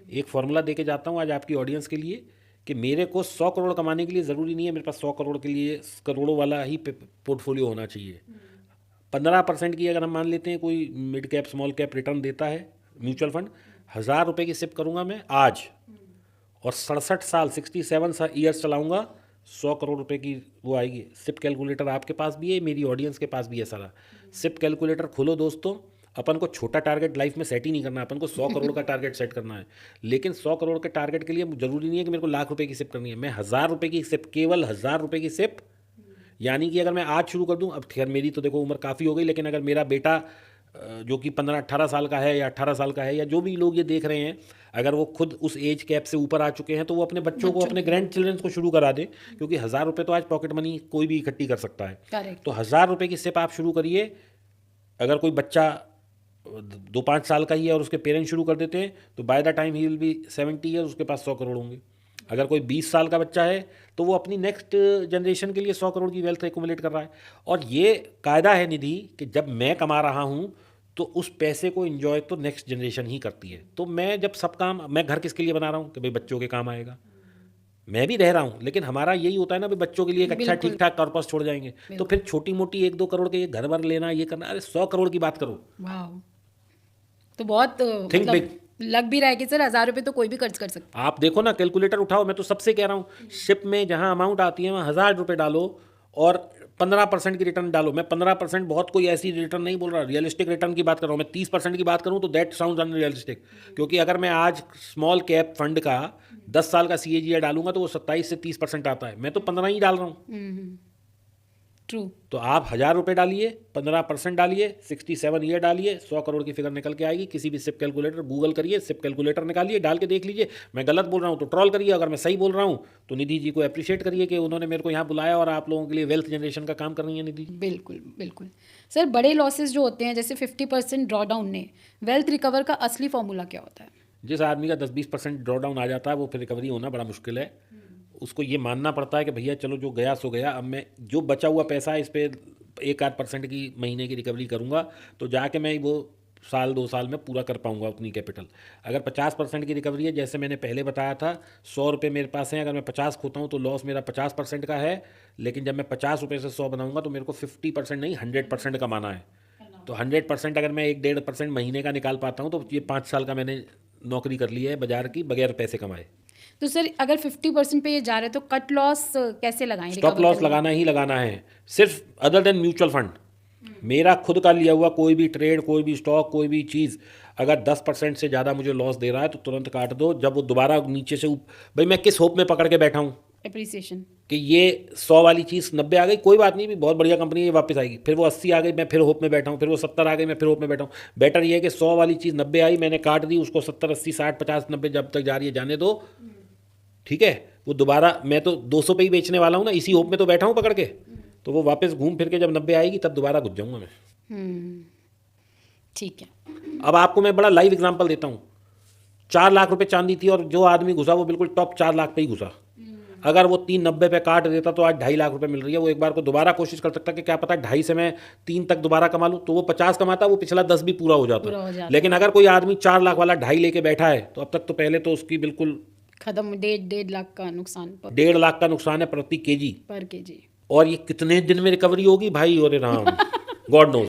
एक फॉर्मूला दे के जाता हूँ आज आपकी ऑडियंस के लिए कि मेरे को 100 करोड़ कमाने के लिए ज़रूरी नहीं है मेरे पास 100 करोड़ के लिए करोड़ों वाला ही पोर्टफोलियो होना चाहिए। 15% की अगर हम मान लेते हैं कोई mid cap small cap return देता है म्यूचुअल फंड, 1,000 रुपये की सिप करूँगा मैं आज और 67 साल 67 ईयर्स चलाऊँगा, 100 करोड़ रुपए की वो आएगी। सिप कैलकुलेटर आपके पास भी है, मेरी ऑडियंस के पास भी है सारा। सिप कैलकुलेटर खोलो दोस्तों, अपन को छोटा टारगेट लाइफ में सेट ही नहीं करना है, अपन को 100 करोड़ का टारगेट सेट करना है। लेकिन 100 करोड़ के टारगेट के लिए जरूरी नहीं है कि मेरे को लाख रुपए की सिप करनी है, मैं 1,000 रुपये की सिप, केवल 1,000 रुपये की सिप। यानी कि अगर मैं आज शुरू कर दूं, अब खैर मेरी तो देखो उम्र काफ़ी हो गई, लेकिन अगर मेरा बेटा जो कि 15-18 साल का है या 18 साल का है, या जो भी लोग ये देख रहे हैं, अगर वो खुद उस एज कैप से ऊपर आ चुके हैं तो वो अपने बच्चों को, अपने ग्रैंड चिल्ड्रंस को शुरू करा दें, क्योंकि 1,000 रुपये तो आज पॉकेट मनी कोई भी इकट्ठी कर सकता है। करेक्ट। तो 1,000 रुपये की सिप आप शुरू करिए। अगर कोई बच्चा 2-5 साल का ही है और उसके पेरेंट्स शुरू कर देते हैं तो by the time he will be 70 years, उसके पास 100 करोड़ होंगे। अगर कोई 20 साल का बच्चा है तो वो अपनी नेक्स्ट जनरेशन के लिए 100 करोड़ की वेल्थ एक्यूमुलेट कर रहा है। और ये कायदा है निधि कि जब मैं कमा रहा हूँ तो उस पैसे को एंजॉय तो नेक्स्ट जनरेशन ही करती है। तो मैं जब सब काम, मैं घर किसके लिए बना रहा हूँ कि भाई बच्चों के काम आएगा, मैं भी रह रहा हूँ, लेकिन हमारा यही होता है ना भाई बच्चों के लिए एक अच्छा बिल्कुल ठीक ठाक कॉर्पस छोड़ जाएंगे। तो फिर छोटी मोटी 1-2 करोड़ के ये घर भर लेना, ये करना, अरे 100 करोड़ की बात करो। वाह, तो बहुत थिंक बिग। लग भी रहा है कि सर 1,000 रुपये तो कोई भी खर्च कर सकता आप देखो ना, कैलकुलेटर उठाओ, मैं तो सबसे कह रहा हूँ शिप में जहाँ अमाउंट आती है वहाँ 1,000 रुपये डालो और 15% की रिटर्न डालो। मैं 15% बहुत कोई ऐसी रिटर्न नहीं बोल रहा, रियलिस्टिक रिटर्न की बात कर रहा हूँ। मैं 30% की बात करूँ तो दैट साउंड अनरियलिस्टिक, क्योंकि अगर मैं आज स्मॉल कैप फंड का 10 साल का CAGR डालूंगा तो वो 27 से 30% आता है, मैं तो 15 ही डाल रहा हूँ। ट्रू। तो आप 1,000 रुपये डालिए, 15% डालिए, 67 ईयर डालिए, 100 करोड़ की फिगर निकल के आएगी। किसी भी सिप कैलकुलेटर गूगल करिए, सिप कैलकुलेटर निकालिए, डाल के देख लीजिए। मैं गलत बोल रहा हूँ तो ट्रोल करिए, अगर मैं सही बोल रहा हूँ तो निधि जी को अप्रिशिएट करिए कि उन्होंने मेरे को यहाँ बुलाया और आप लोगों के लिए वेल्थ जनरेशन का काम कर रही है निधि। बिल्कुल बिल्कुल। सर बड़े लॉसेस जो होते हैं जैसे 50% ड्रॉ डाउन ने, वेल्थ रिकवर का असली फॉर्मूला क्या होता है? जिस आदमी का 10-20% ड्रॉ डाउन आ जाता है वो फिर रिकवरी होना बड़ा मुश्किल है। उसको ये मानना पड़ता है कि भैया चलो जो गया सो गया, अब मैं जो बचा हुआ पैसा है इस पर 1-8% की महीने की रिकवरी करूँगा तो जाके मैं वो 1-2 साल में पूरा कर पाऊँगा अपनी कैपिटल। अगर 50% की रिकवरी है, जैसे मैंने पहले बताया था, 100 रुपये मेरे पास हैं, अगर मैं 50 खोता हूँ तो लॉस मेरा 50% का है। लेकिन जब मैं 50 रुपये से 100 बनाऊँगा तो मेरे को 50% नहीं 100% कमाना है। तो 100% अगर मैं 1-1.5% महीने का निकाल पाता हूँ तो ये 5 साल का मैंने नौकरी कर ली है बाजार की, बगैर पैसे कमाए। तो सर अगर 50% पे ये जा रहे हैं तो कट लॉस कैसे लगाएं? स्टॉप लॉस लगाना ही लगाना है सिर्फ, अदर देन म्यूचुअल फंड। मेरा खुद का लिया हुआ कोई भी ट्रेड, कोई भी स्टॉक, कोई भी चीज़ अगर 10% से ज़्यादा मुझे लॉस दे रहा है तो तुरंत काट दो। जब वो दोबारा नीचे से भाई मैं किस होप में पकड़ के बैठा हूँ एप्रिसिएशन कि ये 100 वाली चीज़ 90 आ गई, कोई बात नहीं भी बहुत बढ़िया कंपनी है, ये वापस आएगी। फिर वो 80 आ गई, मैं फिर होप में बैठा हूँ। फिर वो 70 आ गई, मैं फिर होप में बैठा हूँ। बेटर ये है कि 100 वाली चीज़ 90 आई, मैंने काट दी उसको, 70, 80, 60, 50, 90 जब तक जा रही है जाने दो, ठीक है। वो दोबारा, मैं तो 200 पे ही बेचने वाला हूँ ना, इसी होप में तो बैठा हूँ पकड़ के। तो वो वापस घूम फिर के जब 90 आएगी तब दोबारा घुस जाऊँगा मैं। ठीक है। अब आपको मैं बड़ा लाइव एग्जांपल देता हूँ। 4 लाख रुपए चांदी थी और जो आदमी घुसा वो बिल्कुल टॉप 4 लाख पे ही घुसा। अगर वो 390 पे काट देता तो आज 2.5 लाख रुपए मिल रही है। वो एक बार को दोबारा कोशिश कर सकता कि क्या पता 2.5 से मैं 3 तक दोबारा कमा लूँ, तो वो 50 कमाता, वो पिछला 10 भी पूरा हो जाता। लेकिन अगर कोई आदमी 4 लाख वाला 2.5 लेके बैठा है तो अब तक तो पहले तो उसकी बिल्कुल खत्म, 1.5 लाख का नुकसान 1.5 लाख का नुकसान है प्रति केजी। पर केजी। और ये कितने दिन में रिकवरी होगी भाई, और राम गॉड नोज।